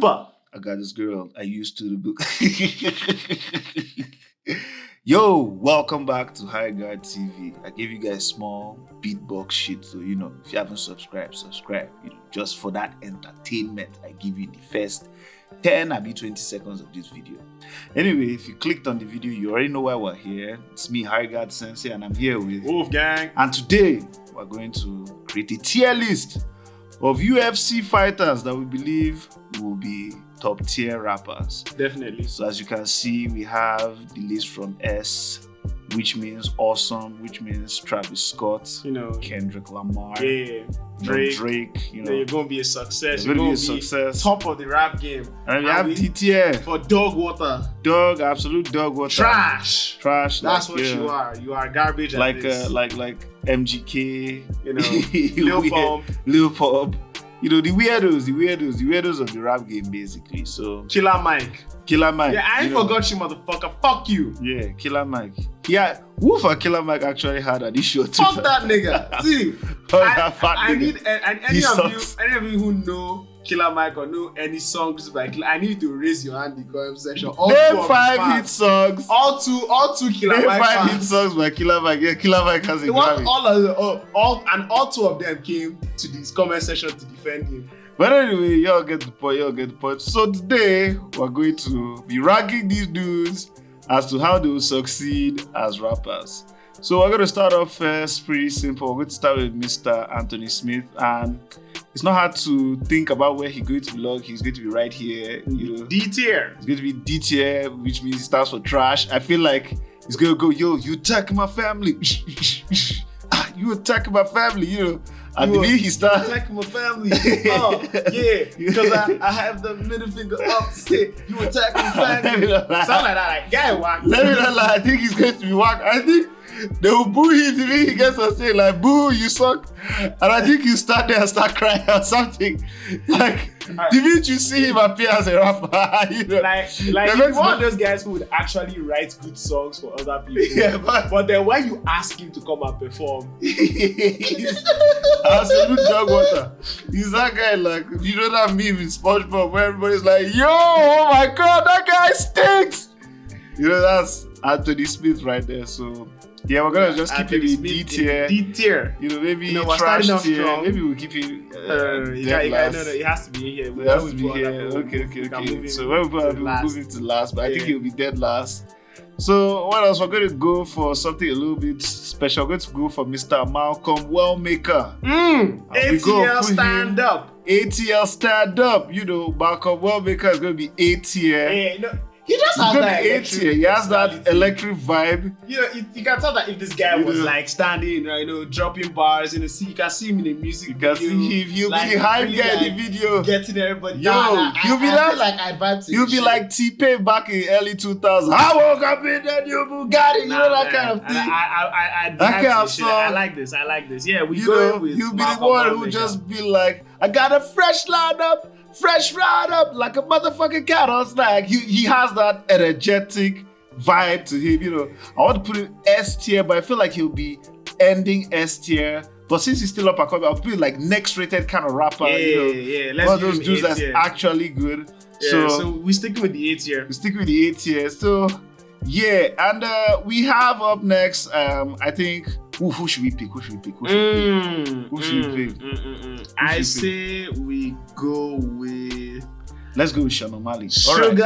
Super. I got this girl I used to the book. Yo, welcome back to High Guard TV. I gave you guys small beatbox shit, so if you haven't subscribed, subscribe. Just for that entertainment, I give you the first 10 or 20 seconds of this video. Anyway, if you clicked on the video, you already know why we're here. It's me, High Guard Sensei, and I'm here with Wolfgang. And today, we're going to create a tier list of UFC fighters that we believe will be top tier rappers. Definitely. So as you can see, we have the list from S, which means awesome, which means Travis Scott, Kendrick Lamar, Drake. You're gonna be a success. You're gonna be a success. Top of the rap game. And we have D tier for dog water. Absolute dog water. Trash. That's what you are. You are garbage. Like MGK. Lil Pump. The weirdos of the rap game, basically. So Killer Mike. Yeah, I ain't forgot you, motherfucker. Fuck you. Yeah, Killer Mike. Yeah, Wolf Killer Mike actually had an issue. Fuck that nigga. See, I need any of you who know Killer Mike or know any songs by Killer, I need you to raise your hand in the comment section. Name 5 hit songs. All two Killer Mike. Name 5 hit songs by Killer Mike. Yeah, Killer Mike has a Grammy. All two of them came to this comment section to defend him. But anyway, y'all get the point. So today, we're going to be ranking these dudes as to how they will succeed as rappers. So we're going to start off first, pretty simple. We're going to start with Mr. Anthony Smith. And it's not hard to think about where he's going to belong. He's going to be right here. D tier. He's going to be D tier, which means he stands for trash. I feel like he's going to go, yo, you attacking my family. You attacking my family, I believe he started attacking my family. Oh, yeah, because I have the middle finger up to say you attacking my family. Something like that, like guy whack. Let me not lie, I think he's going to be whack. I think they will boo him the way he gets on stage, like, boo, you suck. And I think you start there and start crying or something. Like, didn't you see him appear as a rapper? Like one of those guys who would actually write good songs for other people. Yeah, but then when you ask him to come and perform, absolute dog water. He's that guy, like, you know that meme in SpongeBob where everybody's like, yo, oh my god, that guy stinks. That's Anthony Smith right there. So yeah, we're gonna just keep it in D tier. D tier. Maybe trash tier. Maybe we'll keep it. No, it has to be here. It has to be here. Okay. So when we put we'll move it to last, but I think he'll be dead last. So what else? We're going to go for something a little bit special. We're going to go for Mr. Malcolm Wellmaker. ATL stand up. ATL stand up. Malcolm Wellmaker is going to be A tier. He just has that electric. He has that electric vibe. You can tell that if this guy was like standing, dropping bars in the sea, you can see him in the music video. You can see him. He'll be the hype guy in the video. Getting everybody. He'll be like T-Pain back in early 2000s. I woke up in the new Bugatti. That kind of thing. That kind of song. I like this. Yeah, he'll be the one who just be like, I got a fresh ride up like a motherfucking cat on snag. He has that energetic vibe to him, I want to put him S tier, but I feel like he'll be ending S tier. But since he's still up and coming, I'll put him like next rated kind of rapper. Let's one of those dudes that's actually good. Yeah, so we're sticking with the A tier. So yeah, and we have up next, I think, who should we pick? I say we go with... Let's go with Sean O'Malley. Sean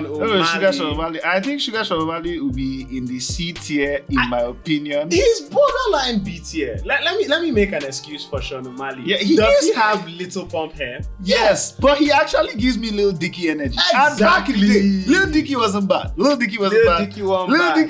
O'Malley. I think Sean O'Malley will be in the C tier, in my opinion. He's borderline B tier. Let me make an excuse for Sean O'Malley. Yeah, Does he have little pump hair? Yes, but he actually gives me Lil Dicky energy. Exactly. Lil Dicky wasn't bad. Lil Dicky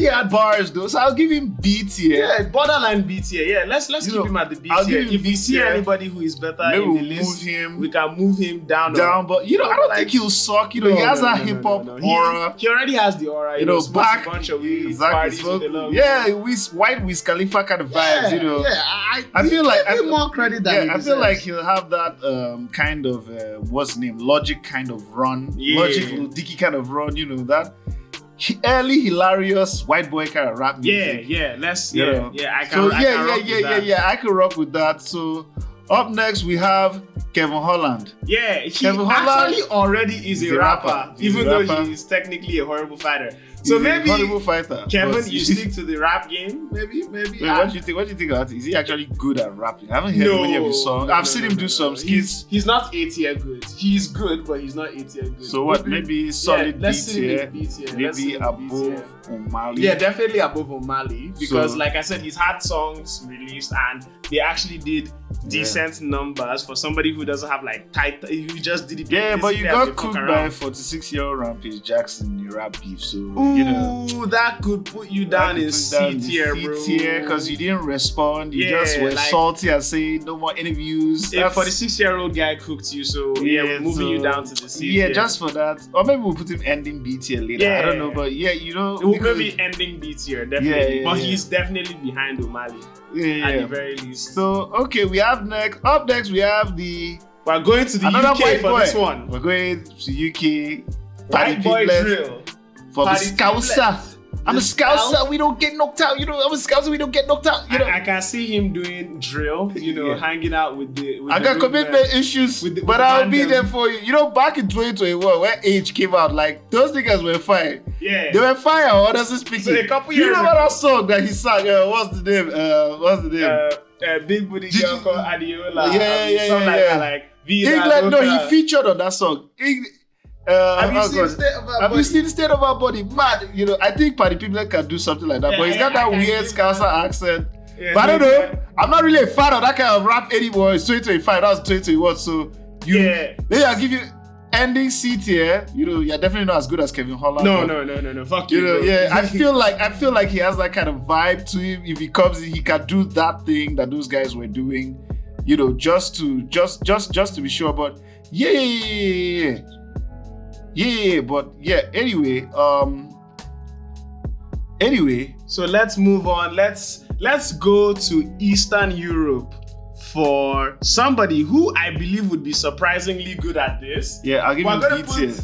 had bars though, so I'll give him B tier. Yeah, borderline B tier. Yeah, let's keep him at the B tier. If we see anybody who is better in the list, we can move him down. But I don't think he'll suck. He has that hip hop aura. He already has the aura. Back a bunch of weed, parties with white Wiz Khalifa kind of vibes. I feel like I give more credit than I feel like he'll have that kind of what's the name? Logic kind of run. Logic Lil Dicky kind of run. That early hilarious white boy kind of rap music. I can rock with that. I can rock with that. So Up next, we have Kevin Holland. Yeah, he Kevin actually already is a rapper, even though rapper. he's technically a horrible fighter. So He's maybe a horrible fighter. Kevin, you stick to the rap game. Maybe. Wait, what do you think? What do you think about it? Is he actually good at rapping? I haven't heard any of his songs. I've seen him do some skits. He's not A-tier good. He's good, but he's not A-tier good. So what? Maybe solid B tier. Maybe above O'Malley. Yeah, definitely above O'Malley because, like I said, he's had songs released and they actually did decent numbers for somebody who doesn't have like tight. He just did it. Yeah, but you got cooked by 46-year-old Rampage Jackson in rap beef, so you know that could put you down in C tier, bro. C tier because you didn't respond. You just were salty and saying no more interviews. A 46-year-old guy cooked you, so we're moving you down to the C tier. Yeah, just for that, or maybe we'll put him ending B tier later. I don't know, but you know, it will be ending B tier definitely. But he's definitely behind O'Malley. At the very least. So okay, up next we have we're going to the UK for this one. We're going to UK. White boy drill. For the Scouser. I'm a Scouser, we don't get knocked out. You know, I'm a Scouser, we don't get knocked out. You know, I can see him doing drill, hanging out with the I got commitment issues, but I'll be there for you. You know, back in 2021, when Age came out, like, those niggas were fine. Yeah. They were fine, honestly speaking. So a couple years you know that song that he sang? What's the name? Big Booty Girl called Adiola. Yeah. Like England, no, he featured on that song. Have you seen the state of our body? Mad, you know. I think Paddy Pimblett can do something like that, but he's got that weird Scouser accent. But I don't know. I'm not really a fan of that kind of rap anymore. It's 2025. That was 2021. So maybe I'll give you ending C tier. You know, you're definitely not as good as Kevin Holland. No. Fuck you. You know, I feel like he has that kind of vibe to him. If he comes in, he can do that thing that those guys were doing. You know, just to be sure. But anyway, so let's move on. Let's go to Eastern Europe for somebody who I believe would be surprisly good at this. Yeah, I'll give you B tier.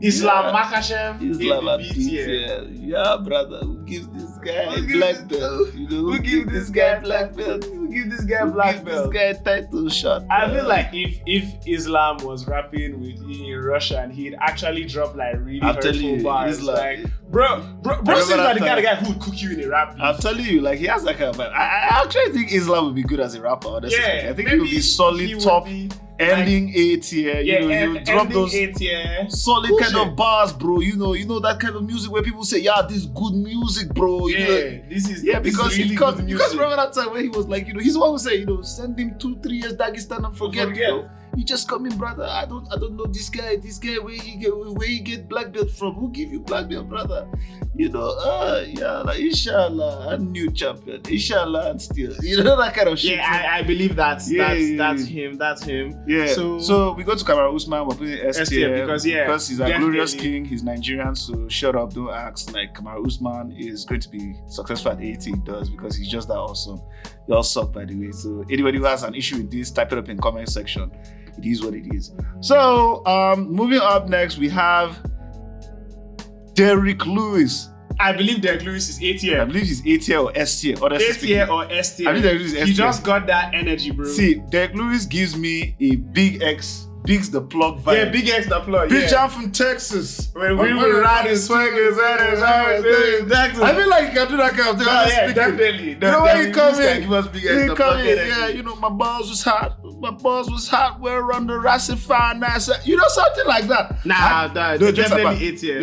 Islam Makashem. Islam at B tier. Yeah, brother. Who gives this guy black belt? You know, who gives this guy black belt? Who gives this guy black belt? This guy title shot. I feel like if Islam was rapping in Russian, he'd actually drop like really hurtful bars. Like, bro seems like the kind of guy who would cook you in a rap beef. I'm telling you, like, he has that kind of vibe. I actually think Islam would be good as a rapper, honestly. I think he would be solid top. Ending A tier, you drop those solid kind of bars, bro. You know that kind of music where people say, "Yeah, this is good music, bro." Because he comes. You guys remember that time when he was like, he's the one who say, send him 2-3 years Dagestan and forget. Bro. You just come in, brother. I don't know this guy where he get black belt from. Who give you black belt, brother? Like, inshallah, a new champion. Inshallah, and still, that kind of shit. Yeah, I believe that's him. That's him. Yeah. So we go to Kamaru Usman. We're putting S tier because he's a glorious king. He's Nigerian, so shut up, don't ask. Like, Kamaru Usman is going to be successful at 80. He does, because he's just that awesome. You all suck, by the way. So anybody who has an issue with this, type it up in the comment section. It is what it is. So moving up next, we have Derrick Lewis. I believe Derrick Lewis is A tier. I believe he's A tier or S tier. A tier or S tier. I believe Derrick Lewis is S tier. He just got that energy, bro. See, Derrick Lewis gives me a Big X, Big's the plug vibe. Yeah, Big X the plug. Big Jam from Texas. When we were riding swingers I feel like you can do that kind of thing. Yeah, definitely. You know when you come in, give us Big X the plug. Yeah, my balls was hot. We're on the Rassify nice. Something like that. Definitely A tier.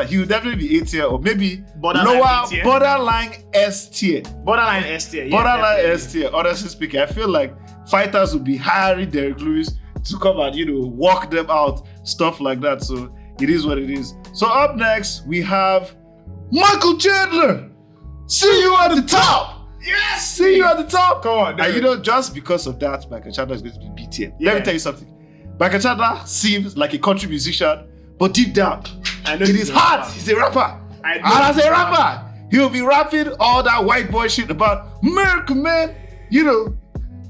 He would definitely be A tier, or maybe borderline S tier. Borderline S tier. S tier. Honestly speaking, I feel like fighters would be hiring Derrick Lewis to come and walk them out, stuff like that. So it is what it is. So up next we have Michael Chandler. See you at the top. Yes! See you at the top. Come on. And just because of that, Michael Chandler is going to be B tier. Let me tell you something. Michael Chandler seems like a country musician, but deep down, in his heart, he's a rapper. And as a rapper, he'll be rapping all that white boy shit about America, man.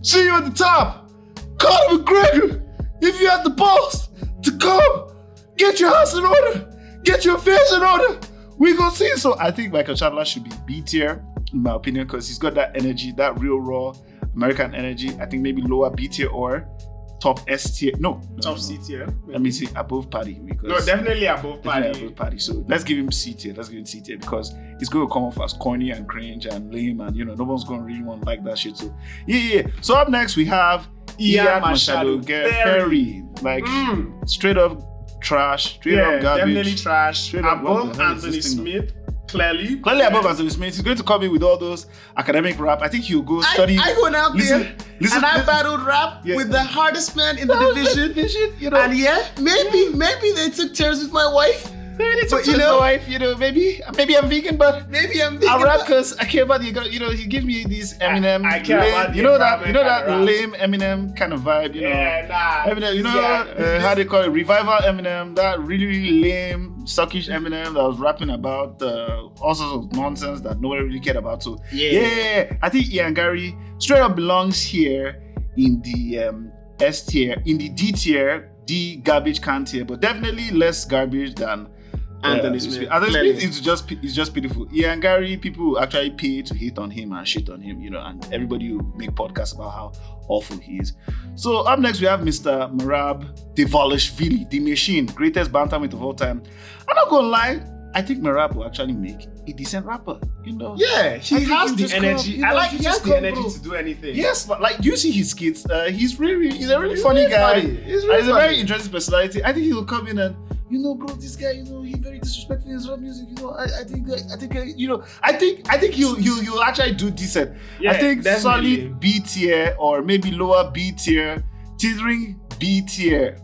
See you at the top. Conor McGregor, if you have the balls to come, get your house in order, get your affairs in order, we gonna see it. So I think Michael Chandler should be B tier, in my opinion, because he's got that energy, that real raw. American Energy. I think maybe lower B tier or top S tier. No. Top C tier. Let me see above Party because no, definitely above Party. Above Party. So let's give him C tier. Let's give him C tier because it's going to come off as corny and cringe and lame and no one's going to really want to like that shit. So yeah. So up next we have Ian Machado Ferry. Like straight up trash, straight up garbage. Definitely trash. Straight up above Anthony Smith. Clearly above Anthony Smith. He's going to come in with all those academic rap. I think he'll go study. I went out there and I battled rap with the hardest man in the division. And maybe they took turns with my wife. Maybe they took turns with my wife. Maybe I'm vegan, but I rap because I care about he gives me these Eminem. I care about that lame Eminem kind of vibe. Eminem. How they call it? Revival Eminem. That really, really lame, suckish Eminem that was rapping about all sorts of nonsense that nobody really cared about. So I think Ian Gary straight up belongs here in the S tier, in the D tier, D garbage can tier, but definitely less garbage than Anthony Smith. Anthony Smith is just pitiful. Ian Gary, people will actually pay to hate on him and shit on him, and everybody will make podcasts about how awful he is. So up next we have Mr. Merab Devolishvili, the machine, greatest bantamweight of all time. I'm not gonna lie, I think Merab will actually make a decent rapper. Yeah, he has the energy. He has the energy to do anything. Yes, but do you see his skits? He's a really funny guy. He's a very interesting personality. I think he will come in and bro, this guy, he very disrespectful in his rap music. I think he'll actually do decent. Yeah, I think definitely. Solid B tier or maybe lower B tier, teetering B tier.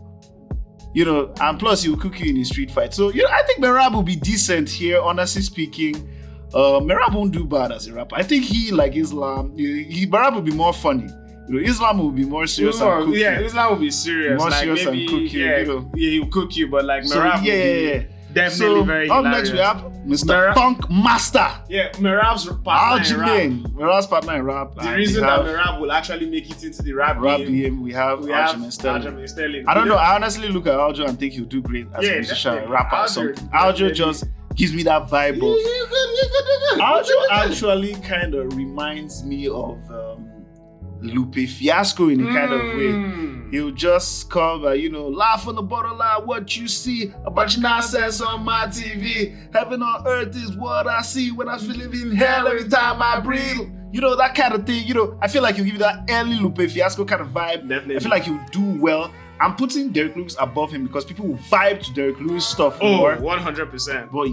And plus he'll cook you in a street fight. So I think Merab will be decent here, honestly speaking. Merab won't do bad as a rapper. I think he, like Islam, Merab will be more funny. Islam will be more serious and cook you. Islam will be serious. More serious and cook you. Yeah, he'll cook you, but Merab will be definitely very hilarious. Up next we have Mr. Funk Master. Yeah, Merab's partner in rap. Merab's partner in rap. The reason that Merab will actually make it into the rap game, we have Aljamain Sterling. I don't know. I honestly look at Aljo and think he'll do great as a musician, a rapper or something. Aljo just gives me that vibe of... Aljo actually kind of reminds me of... Lupe Fiasco in a kind of way. He'll just come, laugh on the borderline, what you see, a bunch of nonsense on my TV. Heaven on earth is what I see when I'm feeling in hell every time I breathe. That kind of thing. I feel like he'll give you that early Lupe Fiasco kind of vibe. Definitely. I feel like he'll do well. I'm putting Derek Lewis above him because people will vibe to Derek Lewis stuff more. 100%. But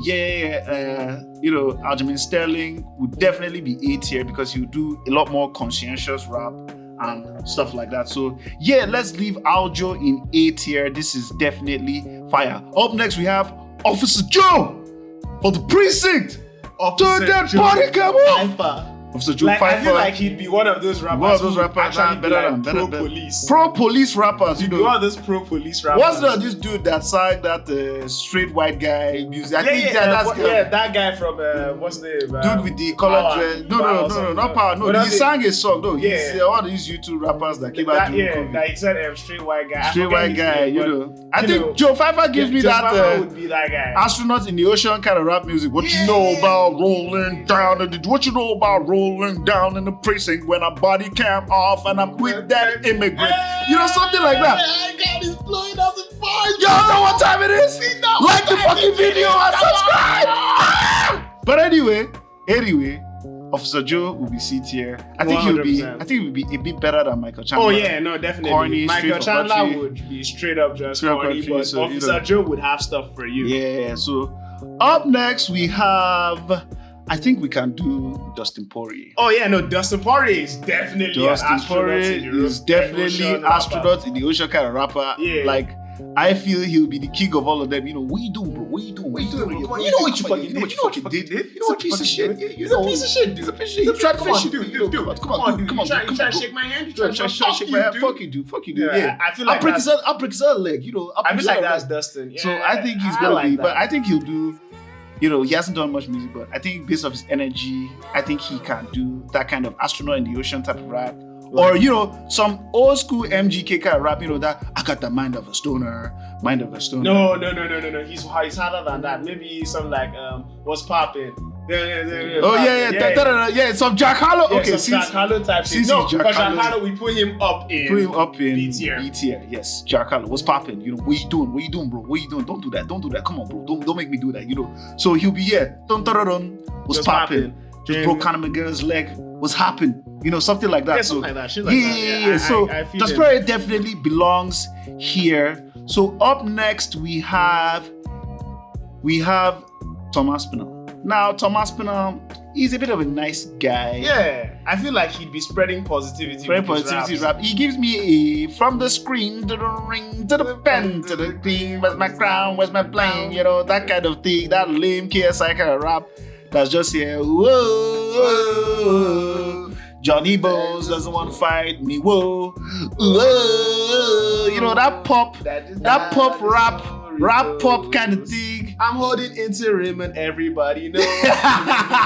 Aljamain Sterling would definitely be A tier because he'll do a lot more conscientious rap and stuff like that. So let's leave Aljo in A tier. This is definitely fire. Up next we have Officer Joe for the precinct. Turn that body, come on. Officer Joe Pfeiffer. I feel like he'd be one of those rappers. Actually better pro-police. Pro-police rappers, One of those pro-police rappers. What's this dude that sang that straight white guy music? That guy from what's the name? Dude with the colored dress. No, not Power. No, he sang a song. No, he's one of these YouTube rappers that came out during COVID. That he said straight white guy. Straight white guy, I think Joe Pfeiffer gives me that would be that guy. Astronaut in the ocean kind of rap music. What you know about rolling down? What you know about rolling down in the precinct when a body cam off and I'm with that immigrant? Something like that. I got his blowing up the fire. Y'all know what time it is? Like the fucking video and subscribe. But anyway, Officer Joe will be C tier. I think he'll be a bit better than Michael Chandler. Oh yeah, no, definitely. Corny, Michael Chandler would be straight up corny, but Officer Joe would have stuff for you. Yeah, so up next we have... I think we can do Dustin Poirier. Oh yeah, no, Dustin Poirier is definitely an astronaut in the ocean kind of rapper. Yeah. I feel he'll be the king of all of them. What you doing, bro? What you doing? You know what you fucking did? You know what piece of shit? He's a piece of shit. He's a piece of shit. You try to fish it, dude. Come on. You try to shake my hand. You try to shake my hand. Fuck you, dude. Yeah, I feel like I'll break his other leg. I feel like that's Dustin. So I think he's gonna be, but I think he'll do. He hasn't done much music, but I think based off his energy, I think he can do that kind of astronaut in the ocean type of rap. Or, some old school MGK kind of rap, that I got the mind of a stoner. No. He's harder than that. Maybe something like, what's poppin'? Oh yeah, some Jack Harlow. Okay, some Jack Harlow type shit. No, because Jack Harlow, we put him up in B tier. Yes, Jack Harlow. What's popping? You know, what you doing? What you doing, bro? What you doing? Don't do that. Come on, bro. Don't make me do that. You know. So he'll be here. What's popping? Just broke Conor McGregor's leg. What's happened? You know, something like that. Yeah, so something like that. Shit like that. Yeah. So the Spirit definitely belongs here. So up next we have Thomas Pinal. Now Thomas Pinal, he's a bit of a nice guy. Yeah, I feel like he'd be spreading positivity. Rap. He gives me a from the screen to the ring to the pen to the green. Where's my crown? Where's my plane? You know, that kind of thing. That lame KSI kind of rap. That's just here. Whoa. Johnny Bones doesn't want to fight me. Whoa. You know, that pop rap pop kind of thing. I'm holding interim and everybody knows he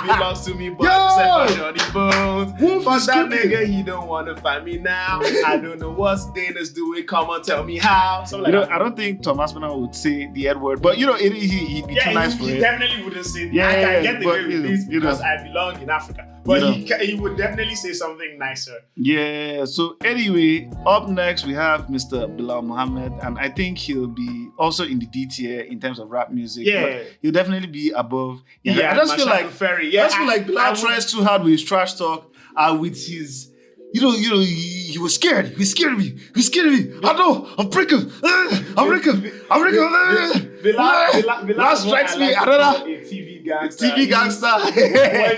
belongs to me, but except for Johnny Bones. But that nigga, he don't want to fight me now. I don't know what Dana's doing. Come on, tell me how. Like that. I don't think Thomas Pinal would say the N word, but you know, he'd be too nice for it. He definitely wouldn't say. I can get the way with this because I belong in Africa. But he would definitely say something nicer. Yeah. So anyway, up next we have Mr. Bilal Muhammad, and I think he'll be also in the D tier in terms of rap music. Yeah. But he'll definitely be above. Yeah. I just feel like Ferry. I just feel like Bilal tries too hard with his trash talk and with his. You know, he was scared. He scared of me. I know. I'm breaking. Bilal strikes me. I don't know. TV gangster.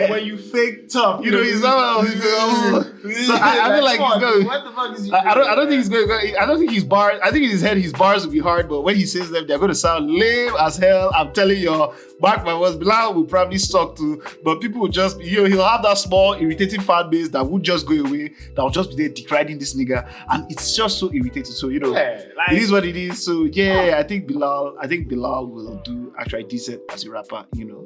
when you fake tough, you know he's not. So I feel like he's going. What the fuck is you? I don't think he's going. I don't think his bars. I think in his head his bars will be hard, but when he says them, they're going to sound lame as hell. I'm telling you. Back my words, Bilal will probably suck too, but people will just, he'll have that small, irritating fan base that would just go away, that will just be there deriding this nigga, and it's just so irritating. So, you know, it is what it is. So, I think Bilal will do actually decent as a rapper, you know.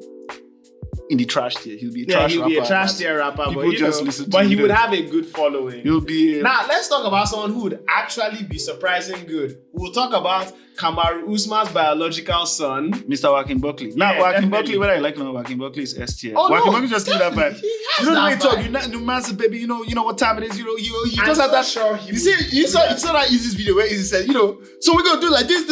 In the trash tier, he'll be a trash rapper. He'll be a trash tier rapper, people just listen to but he would have a good following. He'll be. Now, let's talk about someone who would actually be surprising good. We'll talk about Kamaru Usman's biological son, Mr. Joaquin Buckley. Now, Joaquin Buckley, what I like now, Joaquin Buckley is S tier. Oh, Joaquin Buckley just give that vibe. You know the way he talk. You're not new massive baby. You know what time it is. You just have that. Sure you saw that Izzy's video where Izzy said, so we're gonna do like this.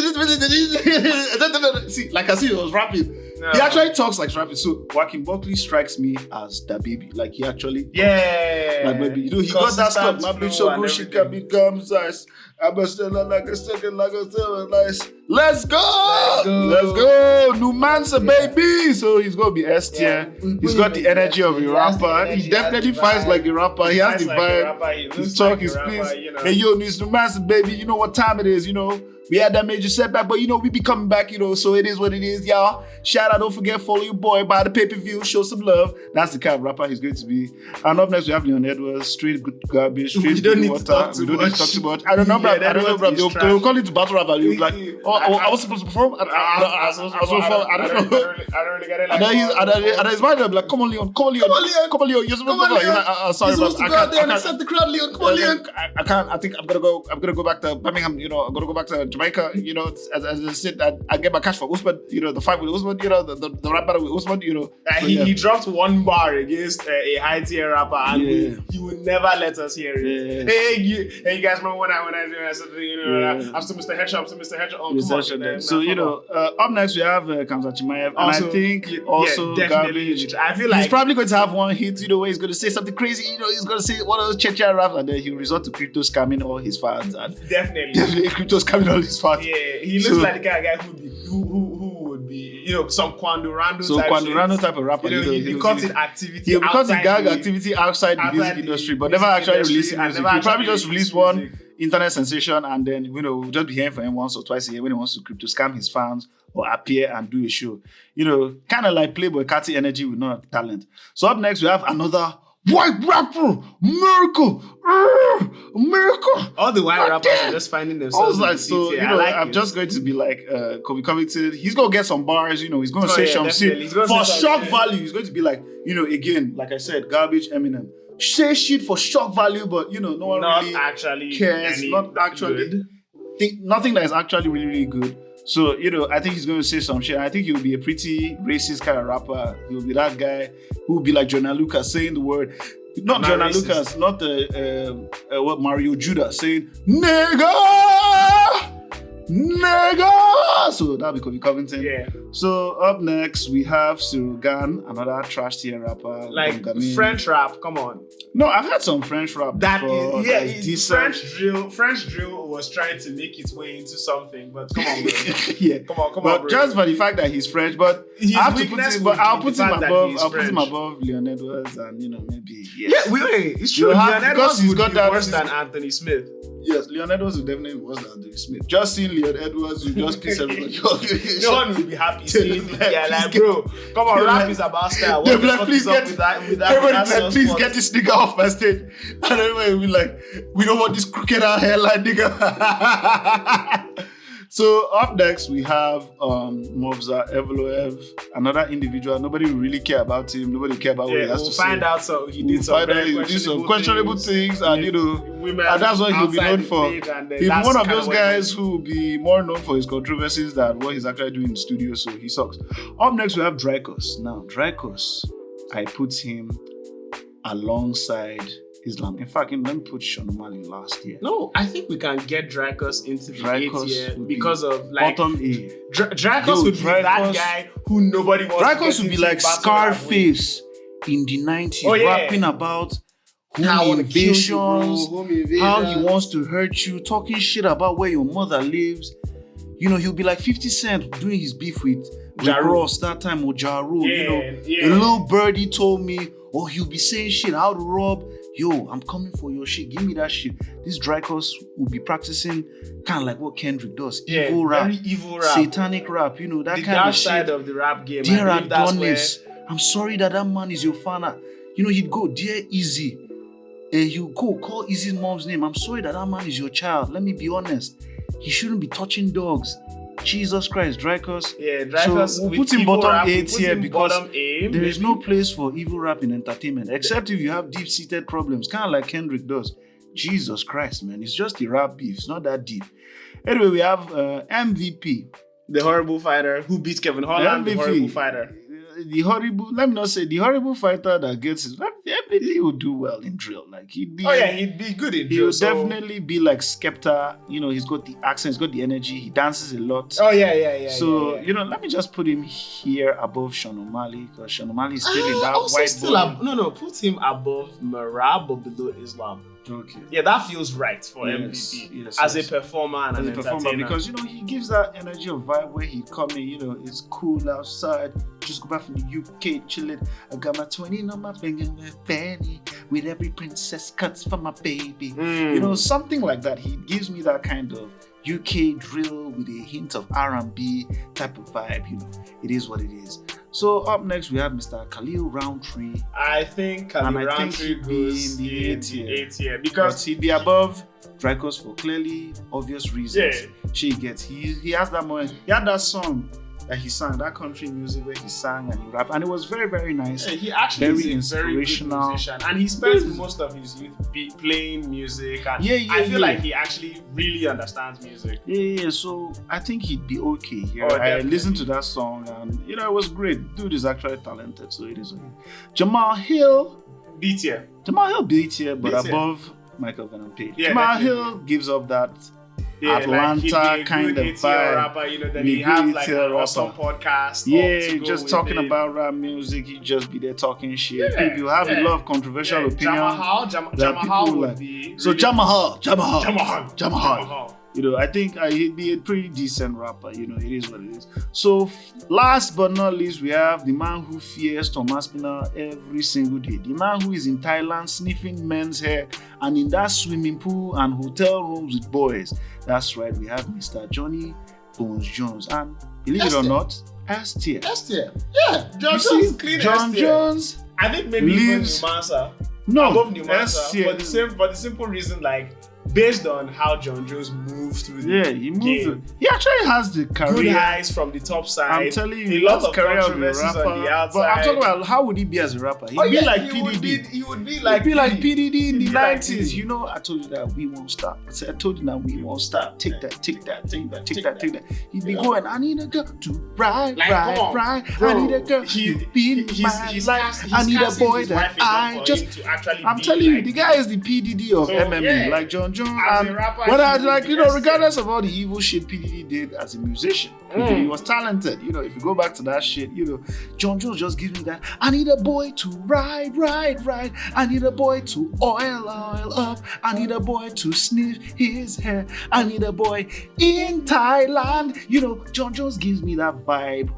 See, like I see, he was rapping. No. He actually talks like rapping. So Joaquin Buckley strikes me as that baby. Like he actually. Like baby. He got that stuff. My bitch so good she can become size. I must still like a second, like a seven, nice. Let's go. Numansa, baby. So he's gonna be S tier. He's got the energy of a rapper. He definitely fights like a rapper. He has the vibe. His talk, his speech. Hey, it's Numansa, baby. You know what time it is, We had that major setback, but we be coming back, so it is what it is, y'all. Shout out, don't forget, follow your boy, buy the pay-per-view, show some love. That's the kind of rapper he's going to be. And up next, we have Leon Edwards, straight good garbage, straight we don't need to talk too much. I don't know, bro. They'll call it to battle rapper. You'll be like, I was supposed to perform? I don't know. I don't really get it. And his mind, like, come on, Leon. You're supposed to go. Sorry, bro. I can't. There and accept the crowd, Leon. Come on, Leon. I can't. I think I'm gonna go back to Birmingham. I'm gonna go back to Jamaica, as I said, I get my cash for Usman, the fight with Usman, the rap battle with Usman, He dropped one bar against a high tier rapper, and he would never let us hear it. Hey, you guys remember when I said, I'm still Mr. Headshot, Oh, come on, man. So, up next we have Kamzat Chimaev, and I think also Garbage. I feel like he's probably going to have one hit, where he's going to say something crazy, he's going to say one of those Chechen raps, and then he'll resort to crypto scamming all his fans. And definitely crypto scamming all his fans. Yeah, he looks like the kind of guy who would be, some Kwandorando type of rapper. He'll be cutting activity. He'll be cutting gang activity outside the music industry, but never actually releasing music. He'll probably just release one internet sensation, and then we'll just be hearing from him once or twice a year when he wants to crypto scam his fans or appear and do a show. Kind of like Playboy Catty energy with no talent. So up next we have another white rapper, miracle. All the white rappers are just finding themselves. I'm just going to be like Kobe Covington. He's gonna get some bars. He's gonna say some shit for shock value. He's going to be like, again, like I said, garbage Eminem. Say shit for shock value, but no one really actually cares. Not actually good. Nothing that is actually really, really good. So, I think he's going to say some shit. I think he'll be a pretty racist kind of rapper. He'll be that guy who will be like Jonah Lucas saying the word. Not Jonah Lucas, not what Mario Judah saying, nigga! So that'll be Kobe Covington. Yeah. So up next we have Cyril Gan, another trash tier rapper. Like French rap, come on. No, I've had some French rap before. Decent. French drill was trying to make its way into something, but come on, bro. Yeah. Come on, but bro. just for the fact that he's French, but I'll put him above Leon Edwards and maybe it's true. Leon Edwards would be worse than Anthony Smith. Yes, Leon Edwards would definitely be worse than Anthony Smith. Just seeing Leon Edwards will just piss everybody off. No one will be happy seeing it. Yeah, like, bro, come on, rap is about style. What the fuck is up with that? Please get this nigga off my stage. And everybody will be like, we don't want this crooked out hairline nigga. So up next we have Movza Evloev, another individual. Nobody will really care about him. Nobody will care about what he has to say. Find out so he did some questionable things and women, and that's what he'll be known for. He'll be one of those guys who will be more known for his controversies than what he's actually doing in the studio, so he sucks. Up next we have Drykos. Now Drykos, I put him alongside Islam. In fact, let me put Sean O'Malley last year. No, I think we can get Drykos into the 8th year because of like bottom A. Drykos would be that guy who nobody wants. Drykos would be like Scarface in the 90s, rapping about home invasions, how he wants to hurt you, talking shit about where your mother lives. He'll be like 50 Cent doing his beef with Ross that time, or Ja Rule. A little birdie told me, or he'll be saying shit, how to rob. Yo, I'm coming for your shit. Give me that shit. This Drykos will be practicing kind of like what Kendrick does. Evil rap. Satanic rap. That kind of shit. The dark side of the rap game. Dear Adonis, I'm sorry that man is your fan. He'd go, Dear Izzy. He'll go, call Izzy's mom's name. I'm sorry that man is your child. Let me be honest. He shouldn't be touching dogs. Jesus Christ, Drykos. Yeah, Drykos. So we'll put him bottom 8 here because there is no place for evil rap in entertainment, except if you have deep-seated problems, kind of like Kendrick does. Jesus Christ, man. It's just the rap beef. It's not that deep. Anyway, we have MVP. The horrible fighter who beats Kevin Holland. The horrible fighter. Let me not say the horrible fighter that gets his rap. He would do well in drill. Like he'd be good in drill. He would definitely be like Skepta. He's got the accent, he's got the energy, he dances a lot. Oh yeah. So let me just put him here above Sean O'Malley, because Sean O'Malley is still in that white boy. Put him above Marab but below Islam. Okay. Yeah, that feels right for MVP as a performer and an entertainer. Because he gives that energy of vibe where he come in. It's cool outside. Just go back from the UK chilling. I got my 20 on my finger with Fanny, with every princess cuts for my baby. Something like that. He gives me that kind of UK drill with a hint of R&B type of vibe. It is what it is. So up next we have Mr. Khalil Roundtree. I think Khalil Roundtree goes in the 8th year because he'd be above Drykos for clearly obvious reasons. He has that moment. He had that song that he sang, that country music where he sang and he rapped, and it was very, very nice. He actually is a very good musician, and he spends most of his youth playing music, and I feel like he actually really understands music. So I think he'd be okay here. I listened to that song and it was great. Dude is actually talented, so it is okay. Jamal Hill B tier, but above Michael Venom Page. Jamal Hill gives up that Atlanta kind of vibe. Rapper, then he has like an awesome podcast. Just talking about rap music. He just be there talking shit. People have a lot of controversial opinions. Jamahal would be. So Jamahal. I think he'd be a pretty decent rapper. It is what it is. So last but not least, we have the man who fears Thomas Pinal every single day. The man who is in Thailand sniffing men's hair and in that swimming pool and hotel rooms with boys. That's right, we have Mr. Johnny Bones Jones. And believe it or not, S tier. Yeah, John Jones, clean John Jones. I think maybe even Numasa. No, above Numasa. For the simple reason, like, based on how John Jones moved through the he moved. game. He actually has the career. Good highs from the top side. I'm telling you, a lot of career controversies of a rapper, on the outside. But I'm talking about how would he be as a rapper? He'd be like PDD. He would be like PDD in the 90s. like You know, I told you that we won't stop. I told you that we won't stop. Take that. He'd be going, I need a girl to ride. Bro, I need a girl to be in my life. I need a boy that I just. I'm telling you, the guy is the PDD of MMA, like John Jones. And when I like, regardless of all the evil shit PDD did as a musician, he was talented. If you go back to that shit, John Jones just gives me that. I need a boy to ride. I need a boy to oil up. I need a boy to sniff his hair. I need a boy in Thailand. John Jones gives me that vibe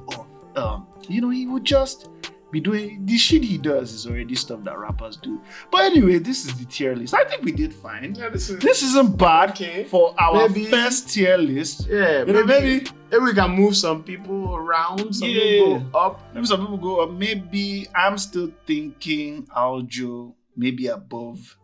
of, he would just be doing the shit he does is already stuff that rappers do. But anyway, this is the tier list. I think we did fine. Yeah, this isn't bad for our first tier list. Yeah, maybe we can move some people around. Some people go up. Maybe some people go up. Maybe I'm still thinking Aljo maybe above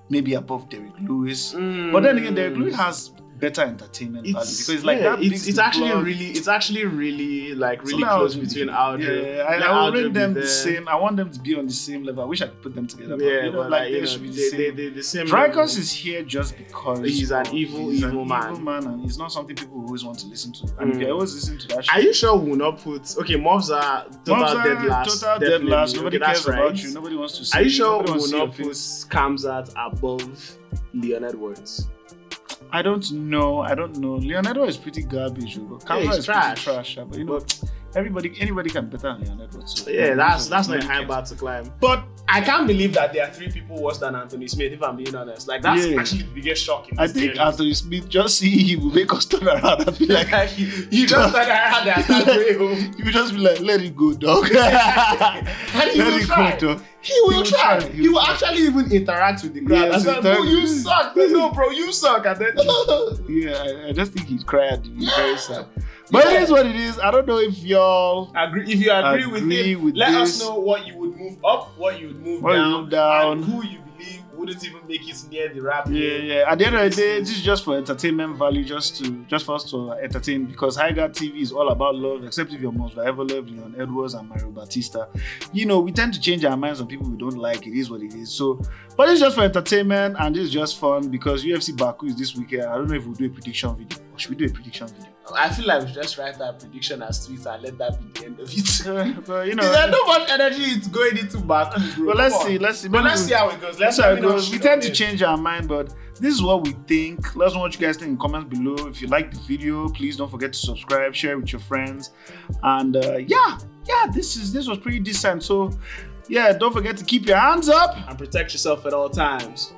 Derek Lewis. But then again, Derek Lewis has better entertainment value because it's like that. It's actually really close between Aljo. Yeah, I will rate them the same. I want them to be on the same level. I wish I could put them together. But they should be the same. Drykos is here just because he's an evil man, and he's not something people always want to listen to. And if you always listen to that shit, are you sure we will not put Mobs are total dead last? Nobody cares about you. Nobody wants to see. Are you sure we will not put Kamzat above Leon Edwards? I don't know. Leonardo is pretty garbage, but Kamzat is pretty trash. But anybody can better than Leon Edwards. So that's not a high bar to climb. But I can't believe that there are 3 people worse than Anthony Smith, if I'm being honest. That's actually the biggest shock in this I think Anthony Smith, just see him will make us turn around and be like, you just turn around and start going home. You will just be like, let it go, dog. And he will try. He will try. He will actually even interact with the crowd. Yes, like, bro, you suck. No, bro, you suck. And then I just think he'd cry and be very sad. But it is what it is. I don't know if y'all agree. If you agree with him, let us know what you would move up, what you would move down, and who you believe wouldn't even make it near the rap. Yeah. At the end of the day, this is just for entertainment value, just for us to entertain. Because High Guard TV is all about love, except if you're most ever love Leon Edwards and Mario Batista. We tend to change our minds on people we don't like. It is what it is. So, but it's just for entertainment and it's just fun because UFC Baku is this weekend. I don't know if we'll do a prediction video. Or should we do a prediction video? I feel like we should just write that prediction as tweets and let that be the end of it. But there's no much energy it's going into Baku, bro. But let's see. But let's see how it goes. Let's see how it goes. We tend to change our mind, but this is what we think. Let us know what you guys think in the comments below. If you like the video, please don't forget to subscribe, share it with your friends, and this was pretty decent. So don't forget to keep your hands up and protect yourself at all times.